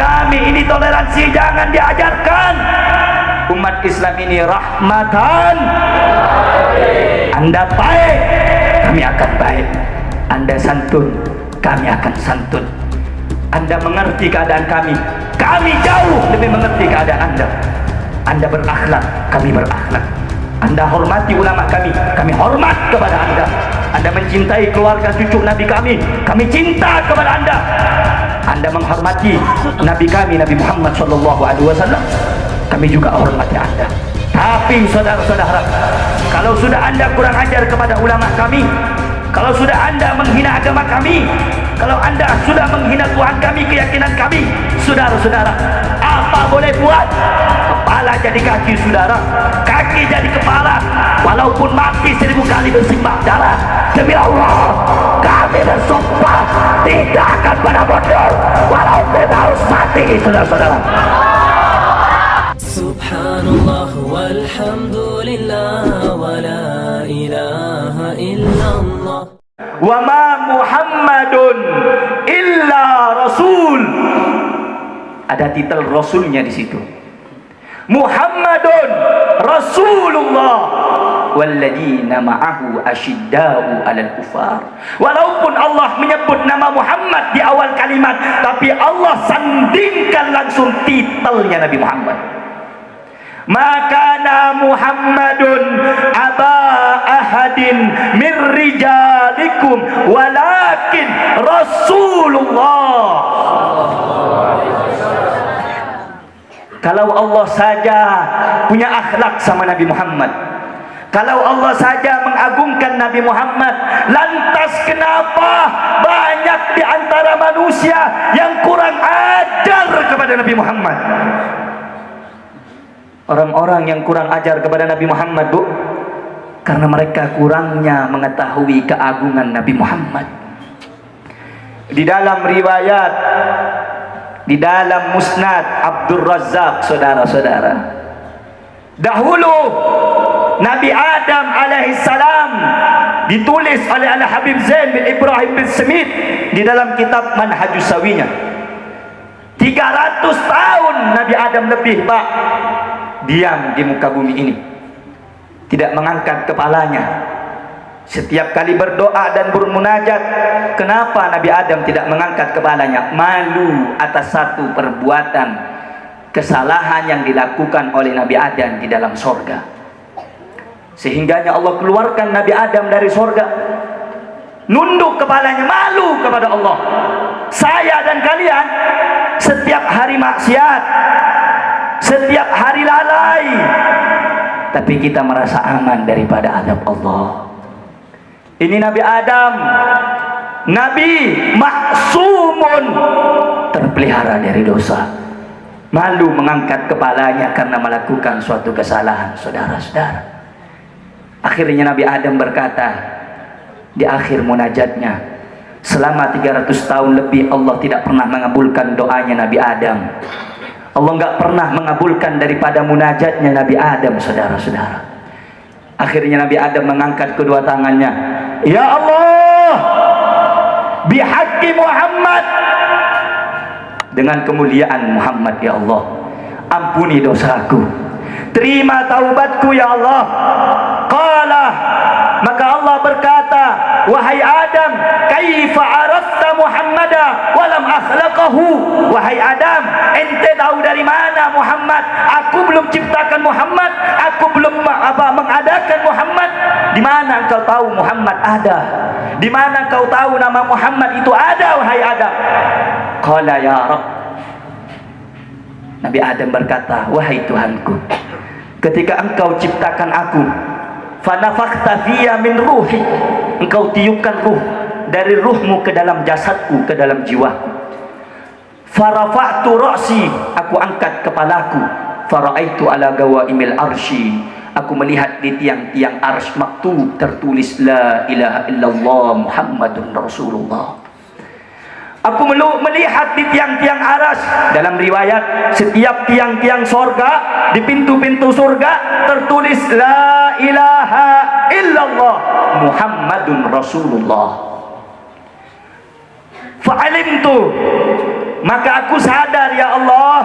Kami ini toleransi jangan diajarkan. Umat Islam ini rahmatan. Anda baik, kami akan baik. Anda santun, kami akan santun. Anda mengerti keadaan kami, kami jauh lebih mengerti keadaan Anda. Anda berakhlak, kami berakhlak. Anda hormati ulama kami hormat kepada Anda. Anda mencintai keluarga cucu Nabi kami cinta kepada Anda. Anda menghormati Nabi kami, Nabi Muhammad SAW, kami juga hormati Anda. Tapi saudara-saudara, kalau sudah Anda kurang ajar kepada ulama kami, kalau sudah Anda menghina agama kami, kalau Anda sudah menghina Tuhan kami, keyakinan kami, saudara-saudara, apa boleh buat? Kepala jadi kaki, saudara, kaki jadi kepala. Walaupun mati 1000 kali bersimbah darah, demi Allah kami bersumpah tidak akan pernah mundur walaupun harus mati, saudara-saudara. Subhanallah walhamdulillah wa la ilaha illallah. Wa ma Muhammadun illa rasul. Ada titel rasulnya di situ. Muhammadun Rasulullah walladzina ma'ahu asyiddau 'alal kufar. Walaupun Allah menyebut nama Muhammad di awal kalimat, tapi Allah sandingkan langsung titelnya Nabi Muhammad. Maka Muhammadun aba ahadin min rijalikum walakin Rasulullah. Kalau Allah saja punya akhlak sama Nabi Muhammad, kalau Allah saja mengagungkan Nabi Muhammad, lantas kenapa banyak di antara manusia yang kurang ajar kepada Nabi Muhammad? Orang-orang yang kurang ajar kepada Nabi Muhammad, Bu, karena mereka kurangnya mengetahui keagungan Nabi Muhammad. Di dalam riwayat, di dalam Musnad Abdul Razzaq, saudara-saudara, dahulu Nabi Adam alaihissalam ditulis oleh Al-Habib Zain bin Ibrahim bin Semit di dalam kitab Manhajus Sawinya. 300 tahun Nabi Adam lebih, Pak, diam di muka bumi ini, tidak mengangkat kepalanya. Setiap kali berdoa dan bermunajat, kenapa Nabi Adam tidak mengangkat kepalanya? Malu atas satu perbuatan kesalahan yang dilakukan oleh Nabi Adam di dalam sorga, sehingganya Allah keluarkan Nabi Adam dari sorga. Nunduk kepalanya, malu kepada Allah. Saya dan kalian setiap hari maksiat, setiap hari lalai, tapi kita merasa aman daripada azab Allah. Ini Nabi Adam, Nabi maksumun, terpelihara dari dosa. Malu mengangkat kepalanya karena melakukan suatu kesalahan, saudara-saudara. Akhirnya Nabi Adam berkata di akhir munajatnya, selama 300 tahun lebih Allah tidak pernah mengabulkan doanya Nabi Adam. Allah nggak pernah mengabulkan daripada munajatnya Nabi Adam, saudara-saudara. Akhirnya Nabi Adam mengangkat kedua tangannya, ya Allah, bihaqqi Muhammad, dengan kemuliaan Muhammad, ya Allah, ampuni dosaku, terima taubatku, ya Allah. Qala, maka Allah berkata, wahai Adam, kaifa arafta Muhammada walam akhlaqahu. Wahai Adam, ente tahu dari mana Muhammad? Aku belum ciptakan Muhammad, aku belum mengadakan Muhammad. Di mana engkau tahu Muhammad ada? Di mana engkau tahu nama Muhammad itu ada, wahai Adam? Qala ya Rabb. Nabi Adam berkata, wahai Tuhanku, ketika engkau ciptakan aku, fanafakhta fiyya min ruhi, engkau tiupkan ruh dari ruhmu ke dalam jasadku, ke dalam jiwaku. Farafa'tu ra'si, aku angkat kepalaku. Fara'aitu ala gawaimil arsy, aku melihat di tiang-tiang arsy maktub tertulis la ilaha illallah Muhammadun Rasulullah. Aku melihat di tiang-tiang arsy, dalam riwayat setiap tiang-tiang surga, di pintu-pintu surga tertulis la ilaha illallah Muhammadun Rasulullah. Fa'alimtu, Maka aku sadar ya Allah,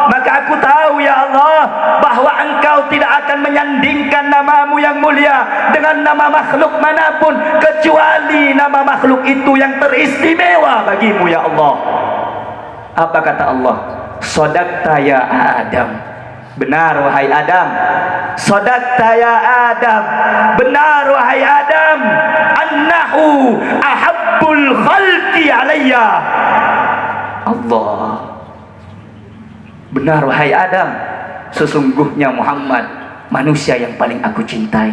maka aku tahu ya Allah, bahwa Engkau tidak akan menyandingkan namamu yang mulia dengan nama makhluk manapun, kecuali nama makhluk itu yang teristimewa bagimu ya Allah. Apa kata Allah? Sodakta ya Adam. Benar wahai Adam. Sodakta ya Adam. Benar wahai Adam. Annahu ahabbul khalqi alayya. Allah. Benar wahai Adam, sesungguhnya Muhammad manusia yang paling aku cintai.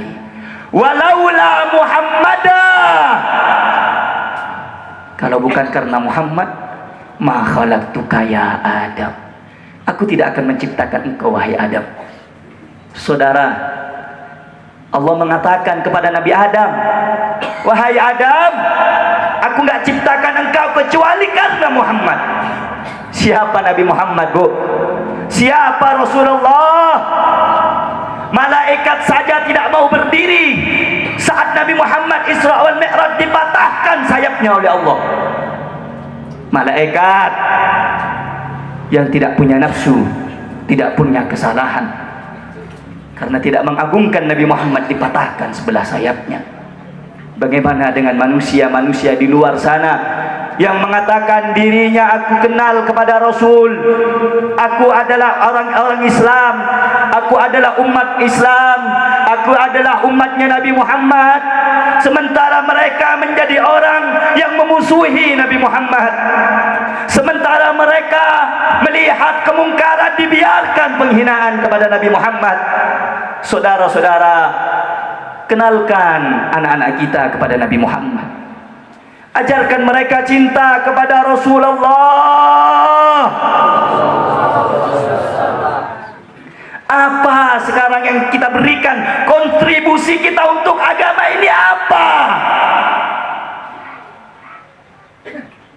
Walaula Muhammadah, kalau bukan karena Muhammad, ma khalaqtuka ya Adam, aku tidak akan menciptakan engkau wahai Adam. Saudara, Allah mengatakan kepada Nabi Adam, wahai Adam, aku nggak ciptakan engkau kecuali karena Muhammad. Siapa Nabi Muhammad, Bu? Siapa Rasulullah? Malaikat saja tidak mau berdiri saat Nabi Muhammad Isra wal Mi'raj dipatahkan sayapnya oleh Allah. Malaikat yang tidak punya nafsu, tidak punya kesalahan, karena tidak mengagungkan Nabi Muhammad dipatahkan sebelah sayapnya. Bagaimana dengan manusia-manusia di luar sana yang mengatakan dirinya, aku kenal kepada Rasul, aku adalah orang-orang Islam, aku adalah umat Islam, aku adalah umatnya Nabi Muhammad, sementara mereka menjadi orang yang memusuhi Nabi Muhammad, sementara mereka melihat kemungkaran dibiarkan penghinaan kepada Nabi Muhammad. Saudara-saudara, kenalkan anak-anak kita kepada Nabi Muhammad. Ajarkan mereka cinta kepada Rasulullah. Apa sekarang yang kita berikan? Kontribusi kita untuk agama ini apa?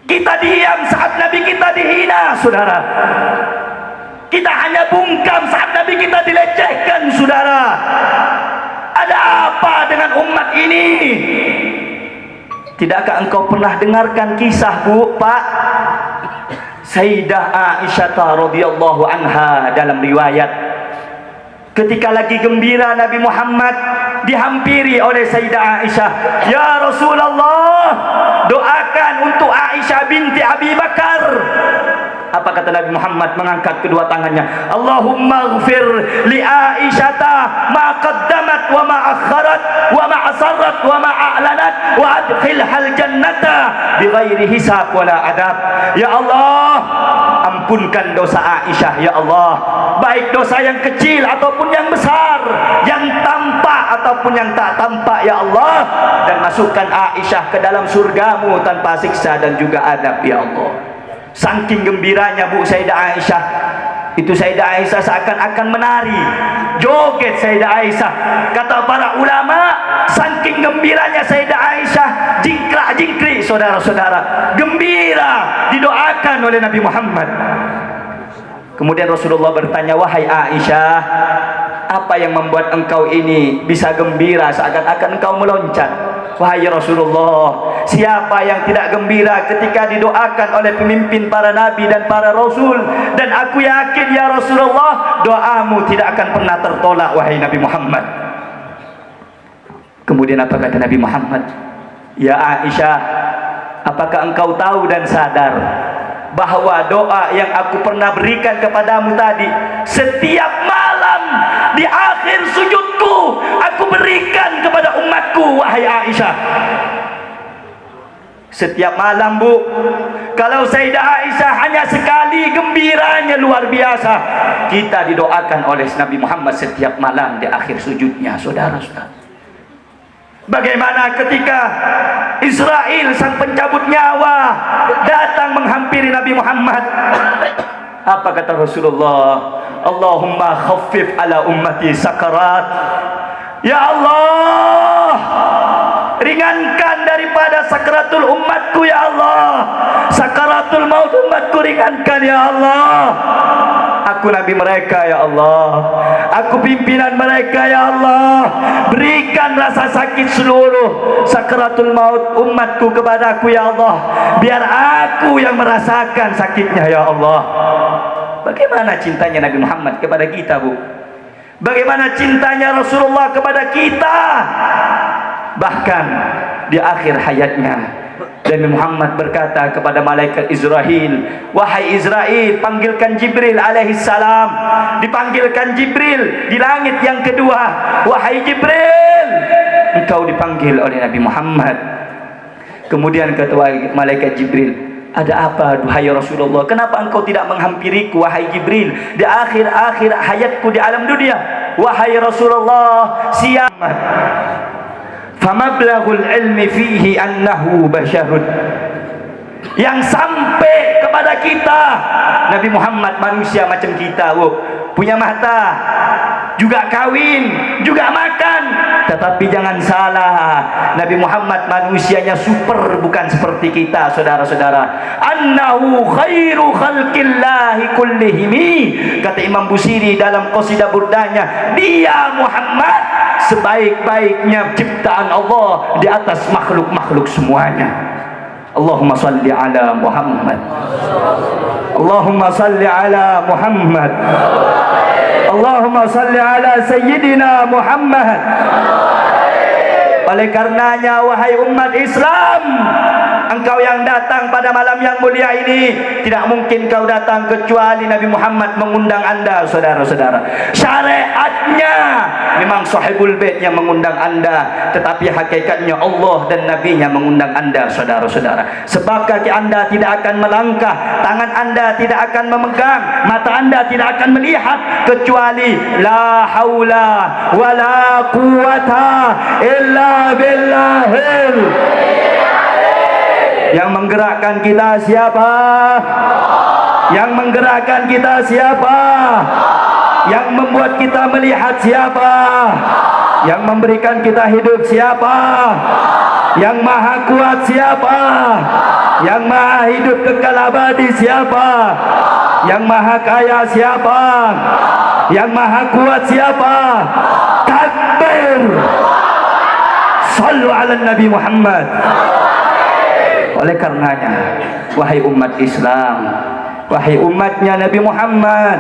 Kita diam saat Nabi kita dihina, saudara. Kita hanya bungkam saat Nabi kita dilecehkan, saudara. Ada apa dengan umat ini? Tidakkah engkau pernah dengarkan kisah, Bu, Pak? Sayyidah Aisyah radhiyallahu anha dalam riwayat, ketika lagi gembira Nabi Muhammad dihampiri oleh Sayyidah Aisyah, ya Rasulullah, doakan untuk Aisyah binti Abi Bakar. Apa kata Nabi Muhammad? Mengangkat kedua tangannya, Allahumma ghfir li Aisyata ma qaddamat wa ma akharat wa ma asarrat wa ma a'lanat wa adkhilhal jannata bighairi hisab wala adab. Ya Allah, ampunkan dosa Aisyah ya Allah, baik dosa yang kecil ataupun yang besar, yang tampak ataupun yang tak tampak ya Allah, dan masukkan Aisyah ke dalam surgamu tanpa siksa dan juga adab ya Allah. Saking gembiranya, Bu, Sayyidah Aisyah itu, Sayyidah Aisyah seakan-akan menari, joget Sayyidah Aisyah. Kata para ulama, saking gembiranya Sayyidah Aisyah, jingkrak-jingkrik, saudara-saudara, gembira didoakan oleh Nabi Muhammad. Kemudian Rasulullah bertanya, wahai Aisyah, apa yang membuat engkau ini bisa gembira seakan-akan engkau meloncat? Wahai Rasulullah, siapa yang tidak gembira ketika didoakan oleh pemimpin para nabi dan para rasul? Dan aku yakin ya Rasulullah, doamu tidak akan pernah tertolak wahai Nabi Muhammad. Kemudian apa kata Nabi Muhammad? Ya Aisyah, apakah engkau tahu dan sadar bahwa doa yang aku pernah berikan kepadamu tadi, setiap malam di akhir sujudku aku berikan kepada umatku, wahai Aisyah. Setiap malam, Bu. Kalau Sayyidah Aisyah hanya sekali, gembiranya luar biasa. Kita didoakan oleh Nabi Muhammad setiap malam di akhir sujudnya, saudara-saudara. Bagaimana ketika Israel sang pencabut nyawa datang menghampiri Nabi Muhammad? Apa kata Rasulullah? Allahumma khaffif ala ummati sakarat. Ya Allah, ringankan daripada sakaratul umatku ya Allah. Sakaratul maut umatku ringankan ya Allah. Aku Aku nabi mereka ya Allah, aku pimpinan mereka ya Allah. Berikan rasa sakit seluruh sakaratul maut umatku kepadaku ya Allah, biar aku yang merasakan sakitnya ya Allah. Bagaimana cintanya Nabi Muhammad kepada kita, Bu? Bagaimana cintanya Rasulullah kepada kita? Bahkan di akhir hayatnya Nabi Muhammad berkata kepada malaikat Israel, wahai Israel, panggilkan Jibril alaihissalam. Dipanggilkan Jibril di langit yang kedua. Wahai Jibril, engkau dipanggil oleh Nabi Muhammad. Kemudian kata malaikat Jibril, ada apa duhai Rasulullah? Kenapa engkau tidak menghampiriku wahai Jibril di akhir-akhir hayatku di alam dunia? Wahai Rasulullah, siapa? Famablaghul ilmi fihi annahu basyarun. Yang sampai kepada kita, Nabi Muhammad manusia macam kita, punya mata, juga kawin, juga makan. Tetapi jangan salah, Nabi Muhammad manusianya super, bukan seperti kita, saudara-saudara. Annahu khairu khalqillahi kullihimi. Kata Imam Busiri dalam qasidah burdanya, dia Muhammad sebaik-baiknya ciptaan Allah di atas makhluk-makhluk semuanya. Allahumma salli ala Muhammad. Allahumma salli ala Muhammad. Allahumma salli ala Sayyidina Muhammad. Oleh karenanya, wahai umat Islam, engkau yang datang pada malam yang mulia ini, tidak mungkin kau datang kecuali Nabi Muhammad mengundang anda, saudara-saudara. Syariatnya memang sahibul bait yang mengundang anda, tetapi hakikatnya Allah dan Nabi-Nya mengundang anda, saudara-saudara. Sebab kaki anda tidak akan melangkah, tangan anda tidak akan memegang, mata anda tidak akan melihat, kecuali la haula wala quwata illa billahil. Yang menggerakkan kita siapa? Yang menggerakkan kita siapa? Yang membuat kita melihat siapa? Yang memberikan kita hidup siapa? Yang maha kuat siapa? Yang maha hidup kekal abadi siapa? Yang maha kaya siapa? Yang maha kuat siapa? Takbir. Sallu ala Nabi Muhammad. Oleh karenanya, wahai umat Islam, wahai umatnya Nabi Muhammad,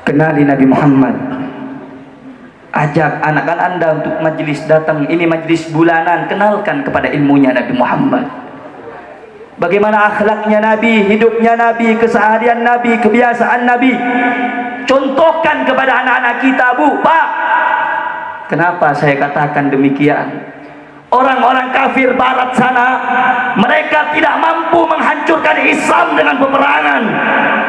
kenali Nabi Muhammad. Ajak anak-anak anda untuk majlis datang. Ini majlis bulanan, kenalkan kepada ilmunya Nabi Muhammad. Bagaimana akhlaknya Nabi, hidupnya Nabi, keseharian Nabi, kebiasaan Nabi. Contohkan kepada anak-anak kita, Bu, Pak. Kenapa saya katakan demikian? Orang-orang kafir barat sana, mereka tidak mampu menghancurkan Islam dengan peperangan,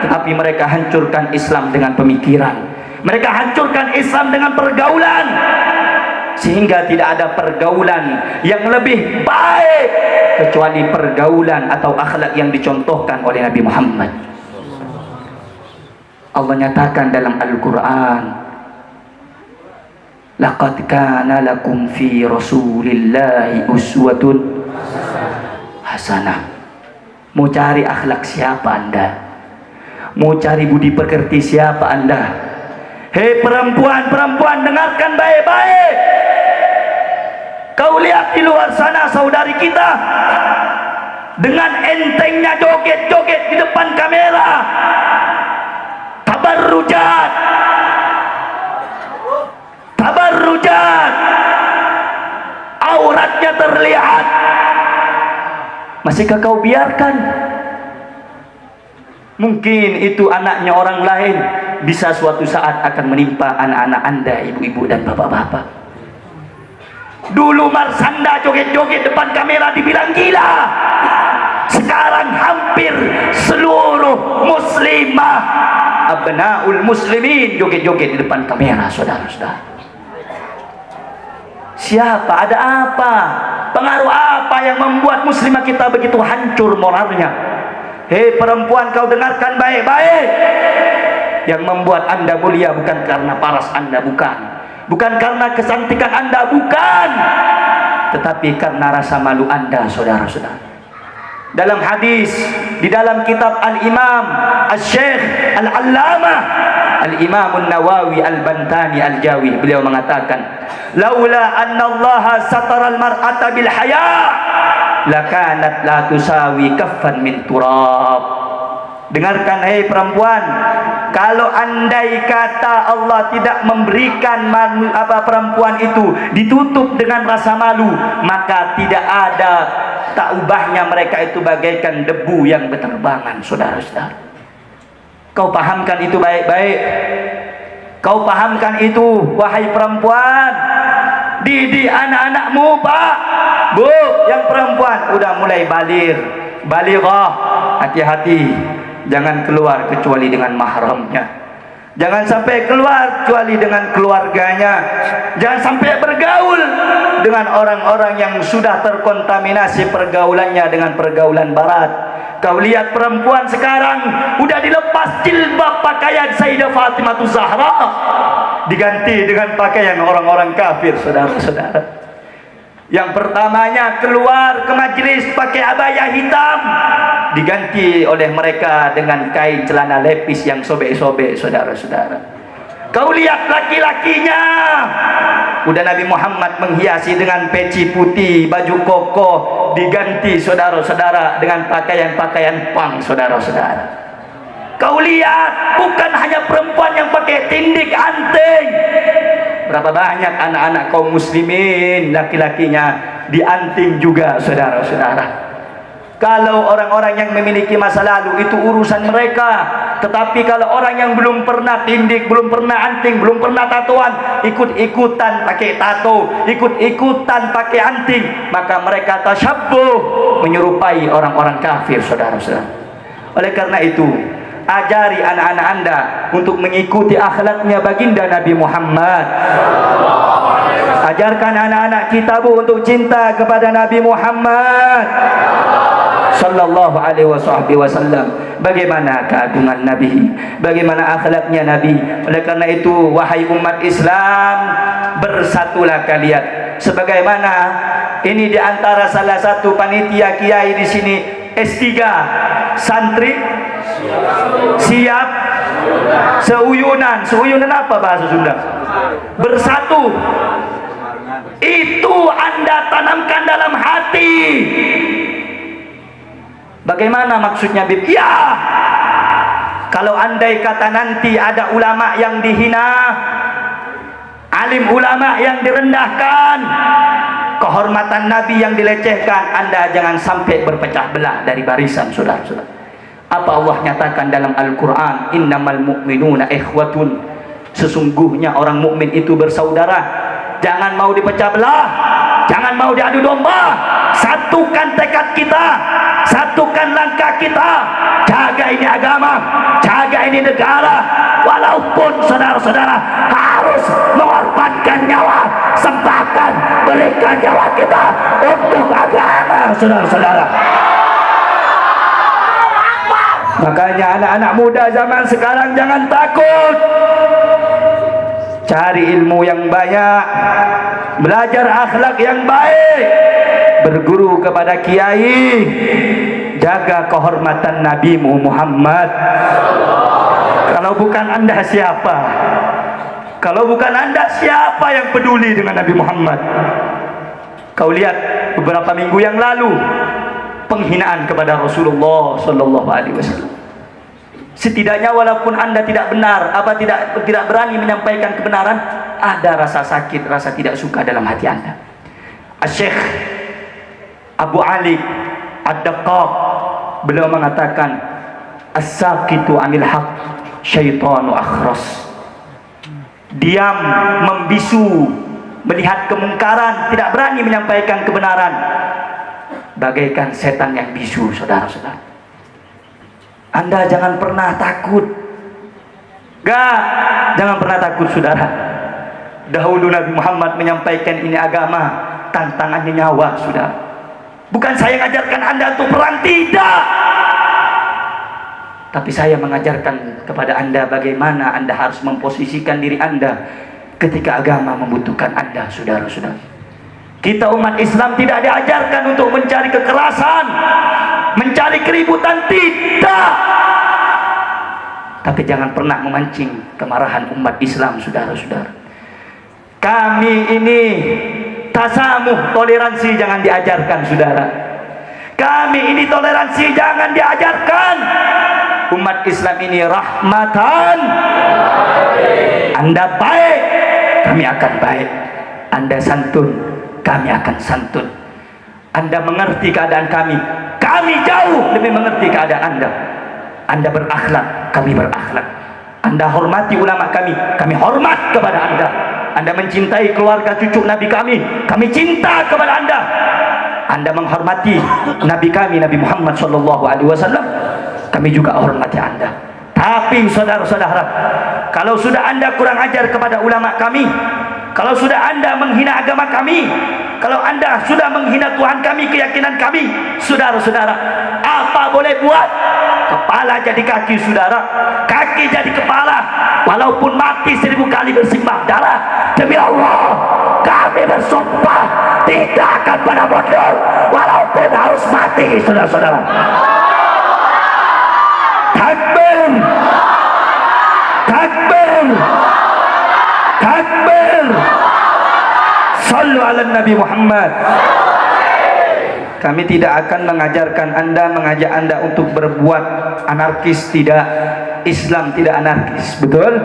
tetapi mereka hancurkan Islam dengan pemikiran. Mereka hancurkan Islam dengan pergaulan, sehingga tidak ada pergaulan yang lebih baik kecuali pergaulan atau akhlak yang dicontohkan oleh Nabi Muhammad. Allah nyatakan dalam Al-Quran, laqad kana lakum fi rasulillahi uswatun hasanah. Mau cari akhlak siapa anda? Mau cari budi pekerti siapa anda? Hei perempuan-perempuan, dengarkan baik-baik. Kau lihat di luar sana saudari kita dengan entengnya joget-joget di depan kamera, tabarrujat, tabarrujat, auratnya terlihat. Masihkah kau biarkan? Mungkin itu anaknya orang lain, bisa suatu saat akan menimpa anak-anak anda, ibu-ibu dan bapak-bapak. Dulu Marsanda joget-joget depan kamera dibilang gila. Sekarang hampir seluruh muslimah, abnaul muslimin, joget-joget di depan kamera, saudara-saudara. Siapa? Ada apa? Pengaruh apa yang membuat muslimah kita begitu hancur moralnya? Hei perempuan, kau dengarkan baik-baik. Yang membuat anda mulia bukan karena paras anda, bukan karena kecantikan anda, bukan, tetapi karena rasa malu anda, saudara-saudara. Dalam hadis di dalam kitab Al-Imam Al-Syekh Al-Allamah Al-Imam An-Nawawi Al-Bantani Al-Jawi, beliau mengatakan, laula anna Allah satara al-mar'ata bil haya lakanat la tusawi kaffan min turab. Dengarkan hei perempuan, kalau andai kata Allah tidak memberikan perempuan itu ditutup dengan rasa malu, maka tidak ada tak ubahnya mereka itu bagaikan debu yang berterbangan. Saudara-saudara, kau pahamkan itu baik-baik. Kau pahamkan itu, wahai perempuan. Didik anak-anakmu, Pak, Bu, yang perempuan udah mulai balighah, hati-hati. Jangan keluar kecuali dengan mahramnya. Jangan sampai keluar kecuali dengan keluarganya. Jangan sampai bergaul dengan orang-orang yang sudah terkontaminasi pergaulannya dengan pergaulan barat. Kau lihat perempuan sekarang udah dilepas jilbab pakaian Sayyidah Fatimah Zahra, diganti dengan pakaian orang-orang kafir, saudara-saudara. Yang pertamanya keluar ke majlis pakai abaya hitam, diganti oleh mereka dengan kain celana lepis yang sobek-sobek, saudara-saudara. Kau lihat laki-lakinya, udah Nabi Muhammad menghiasi dengan peci putih, baju koko, diganti, saudara-saudara, dengan pakaian-pakaian pang, saudara-saudara. Kau lihat bukan hanya perempuan yang pakai tindik anting, berapa banyak anak-anak kaum muslimin laki-lakinya dianting juga, saudara-saudara. Kalau orang-orang yang memiliki masa lalu itu urusan mereka, tetapi kalau orang yang belum pernah tindik, belum pernah anting, belum pernah tatoan, ikut-ikutan pakai tato, ikut-ikutan pakai anting, maka mereka tasyabbuh, menyerupai orang-orang kafir, saudara-saudara. Oleh karena itu, ajari anak-anak Anda untuk mengikuti akhlaknya baginda Nabi Muhammad. Ajarkan anak-anak kita, Bu, untuk cinta kepada Nabi Muhammad sallallahu alaihi wasallam. Bagaimana keagungan Nabi, bagaimana akhlaknya Nabi. Oleh karena itu, wahai umat Islam, bersatulah kalian. Sebagaimana ini diantara salah satu panitia kiai di sini S3, santri siap seuyunan. Seuyunan apa bahasa Sunda? Bersatu. Itu Anda tanamkan dalam hati. Bagaimana maksudnya, Bib? Ya, kalau andai kata nanti ada ulama yang dihina, alim ulama yang direndahkan, kehormatan Nabi yang dilecehkan, Anda jangan sampai berpecah belah dari barisan, saudara-saudara. Apa Allah nyatakan dalam Al-Quran? Innamal mu'minuna ikhwatun. Sesungguhnya orang mukmin itu bersaudara. Jangan mau dipecah belah, jangan mau diadu domba. Satukan tekad kita, satukan langkah kita. Jaga ini agama, jaga ini negara. Walaupun saudara-saudara harus mengorbankan nyawa, sempatkan berikan nyawa kita untuk agama, saudara-saudara. Makanya anak-anak muda zaman sekarang jangan takut. Cari ilmu yang banyak, belajar akhlak yang baik, berguru kepada kiai, jaga kehormatan Nabi Muhammad. Kalau bukan Anda siapa? Kalau bukan Anda siapa yang peduli dengan Nabi Muhammad? Kau lihat beberapa minggu yang lalu penghinaan kepada Rasulullah sallallahu alaihi wasallam. Setidaknya walaupun Anda tidak benar, tidak berani menyampaikan kebenaran, ada rasa sakit, rasa tidak suka dalam hati Anda. Syekh Abu Ali Ad-Daqqaq, beliau mengatakan, as-saqitu 'anil haqq syaitanu akhras. Diam, membisu, melihat kemungkaran, tidak berani menyampaikan kebenaran, bagaikan setan yang bisu, saudara-saudara. Anda jangan pernah takut. Jangan pernah takut, saudara. Dahulu Nabi Muhammad menyampaikan ini agama, tantangannya nyawa, saudara. Bukan saya mengajarkan Anda untuk perang, tidak. Tapi saya mengajarkan kepada Anda bagaimana Anda harus memposisikan diri Anda ketika agama membutuhkan Anda, saudara-saudara. Kita umat Islam tidak diajarkan untuk mencari kekerasan, mencari keributan, tidak. Tapi jangan pernah memancing kemarahan umat Islam, saudara-saudara. Kami ini tasamuh, toleransi jangan diajarkan, saudara. Kami ini toleransi jangan diajarkan. Umat Islam ini rahmatan. Anda baik, kami akan baik. Anda santun, kami akan santun. Anda mengerti keadaan kami jauh lebih mengerti keadaan Anda. Anda berakhlak, kami berakhlak. Anda hormati ulama kami hormat kepada Anda. Anda mencintai keluarga cucu Nabi kami cinta kepada Anda. Anda menghormati Nabi kami, Nabi Muhammad SAW, kami juga hormati Anda. Tapi saudara-saudara, kalau sudah Anda kurang ajar kepada ulama kami, kalau sudah Anda menghina agama kami, kalau Anda sudah menghina Tuhan kami, keyakinan kami, saudara-saudara, apa boleh buat? Kepala jadi kaki, saudara. Kaki jadi kepala. Walaupun mati 1000 kali bersimbah darah, demi Allah kami bersumpah tidak akan pernah mundur walaupun harus mati, saudara-saudara. Takbir, takbir, takbir. Sallu ala Nabi Muhammad. Kami tidak akan mengajarkan Anda, mengajak Anda untuk berbuat anarkis, tidak. Islam tidak anarkis, betul?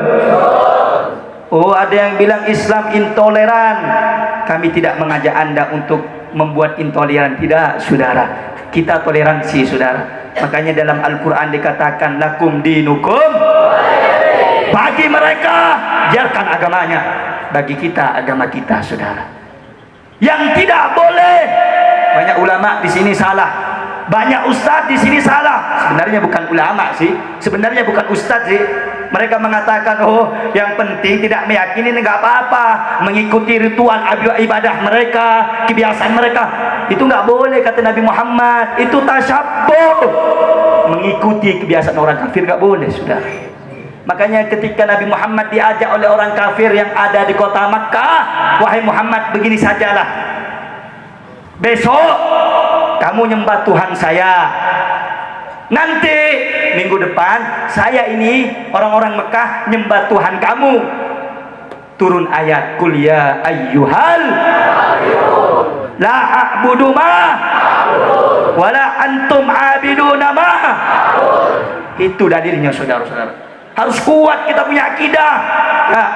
Oh, ada yang bilang Islam intoleran. Kami tidak mengajak Anda untuk membuat intoleran, tidak, saudara. Kita toleransi, saudara. Makanya dalam Al-Quran dikatakan lakum dinukum. Bagi mereka biarkan agamanya, bagi kita agama kita, saudara. Yang tidak boleh, banyak ulama di sini salah, banyak ustadz di sini salah. Sebenarnya bukan ulama sih, sebenarnya bukan ustadz sih. Mereka mengatakan, oh yang penting tidak meyakini nggak apa-apa, mengikuti ritual ibadah mereka, kebiasaan mereka, itu nggak boleh kata Nabi Muhammad. Itu tasyabbuh, mengikuti kebiasaan orang kafir nggak boleh, sudah. Makanya ketika Nabi Muhammad diajak oleh orang kafir yang ada di kota Makkah, wahai Muhammad, begini sajalah, besok kamu nyembah Tuhan saya, nanti minggu depan saya ini orang-orang Mekah nyembah Tuhan kamu. Turun ayat kul ya ayyuhal la a'budu ma wala antum abiduna ma. Itu dalilnya, saudara-saudara. Harus kuat kita punya akidah. Nah,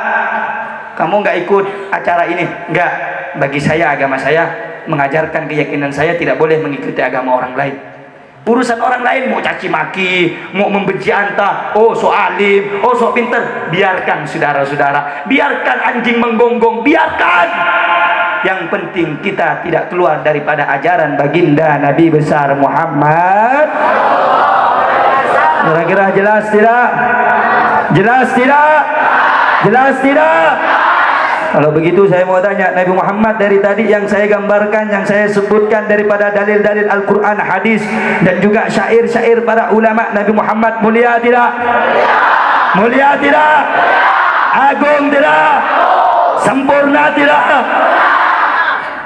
kamu nggak ikut acara ini, nggak. Bagi saya, agama saya mengajarkan keyakinan saya tidak boleh mengikuti agama orang lain. Urusan orang lain mau caci maki, mau membenci anta, oh so alim, oh so pinter, biarkan, saudara-saudara. Biarkan anjing menggonggong, biarkan. Yang penting kita tidak keluar daripada ajaran baginda Nabi besar Muhammad. Kira-kira jelas tidak? Jelas tidak? Jelas tidak? Kalau begitu saya mau tanya, Nabi Muhammad dari tadi yang saya gambarkan, yang saya sebutkan daripada dalil-dalil Al-Quran, hadis, dan juga syair-syair para ulama, Nabi Muhammad mulia tidak? Mulia tidak? Agung tidak? Sempurna tidak?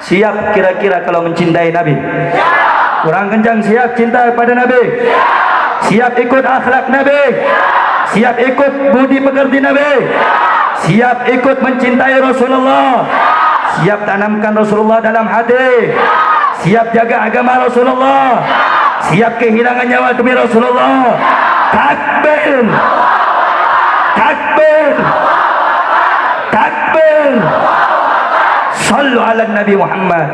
Siap kira-kira kalau mencintai Nabi? Kurang kencang, siap cinta kepada Nabi? Siap ikut akhlak Nabi? Siap ikut budi pekerti Nabi? Siap ikut mencintai Rasulullah? Siap tanamkan Rasulullah dalam hati? Siap jaga agama Rasulullah? Siap kehilangan nyawa demi Rasulullah? Takbir! Takbir! Takbir! Sallu ala Nabi Muhammad.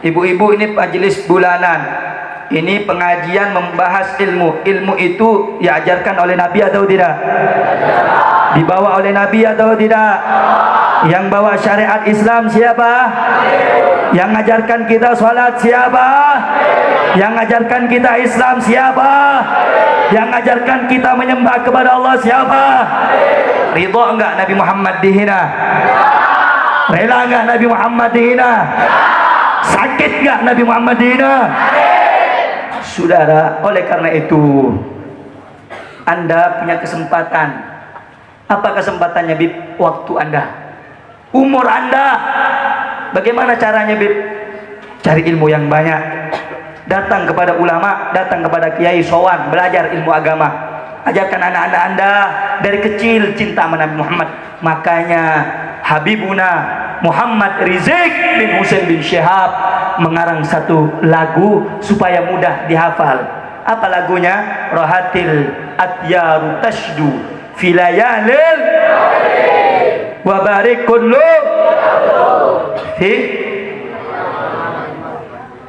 Ibu-ibu, ini majelis bulanan. Ini pengajian membahas ilmu. Ilmu itu diajarkan oleh Nabi atau tidak? Dibawa oleh Nabi atau tidak? Yang bawa syariat Islam siapa? Yang ngajarkan kita sholat siapa? Yang ngajarkan kita Islam siapa? Yang ngajarkan kita menyembah kepada Allah siapa? Ridho enggak Nabi Muhammad dihina? Rela enggak Nabi Muhammad dihina? Sakit enggak Nabi Muhammad dihina? Saudara, oleh karena itu Anda punya kesempatan. Apa kesempatannya, Bib? Waktu Anda, umur Anda. Bagaimana caranya, Bib? Cari ilmu yang banyak. Datang kepada ulama, datang kepada kiai, sowan, belajar ilmu agama. Ajarkan anak-anak Anda dari kecil cinta sama Nabi Muhammad. Makanya Habibuna Muhammad Rizik bin Husain bin Syihab mengarang satu lagu supaya mudah dihafal. Apa lagunya? Rohatil atyaru tashdu filayalil wa barik kullu fi.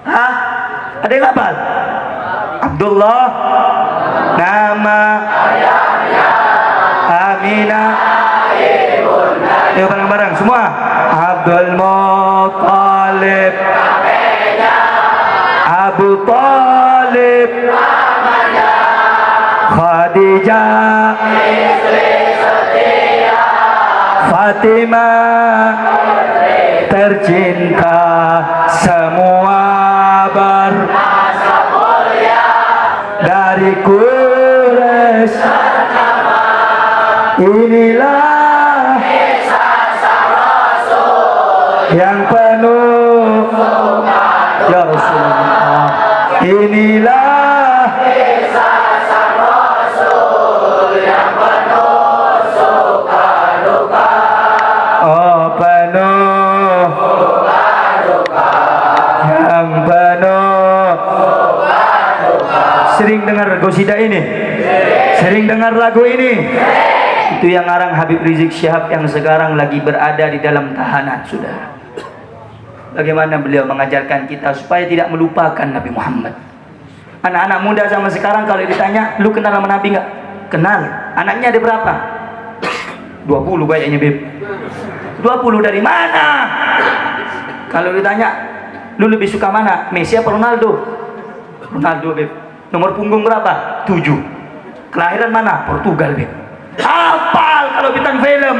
Hah? Ada yang hafal? Abdullah nama Aminah. Ayo bareng-bareng semua. Abdul Muttalib, Abu Talib, Khadijah, Fatimah, tercinta semua dari Quraisy. Inilah yang penuh ya Rasulullah. Inilah yang penuh suka duka. Oh penuh yang penuh. Sering dengar qasidah ini? Sering dengar lagu ini? Itu yang ngarang Habib Rizik Syihab yang sekarang lagi berada di dalam tahanan, saudara. Bagaimana beliau mengajarkan kita supaya tidak melupakan Nabi Muhammad. Anak-anak muda zaman sekarang kalau ditanya, lu kenal sama Nabi nggak? Kenal. Anaknya ada berapa? 20 kayaknya, Beb. 20 dari mana? Kalau ditanya, lu lebih suka mana? Messi apa Ronaldo? Ronaldo, Beb. Nomor punggung berapa? 7. Kelahiran mana? Portugal, Beb. Hafal kalau bintang film.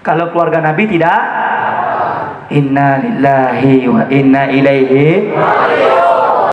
Kalau keluarga Nabi tidak. Inna lillahi wa inna ilaihi.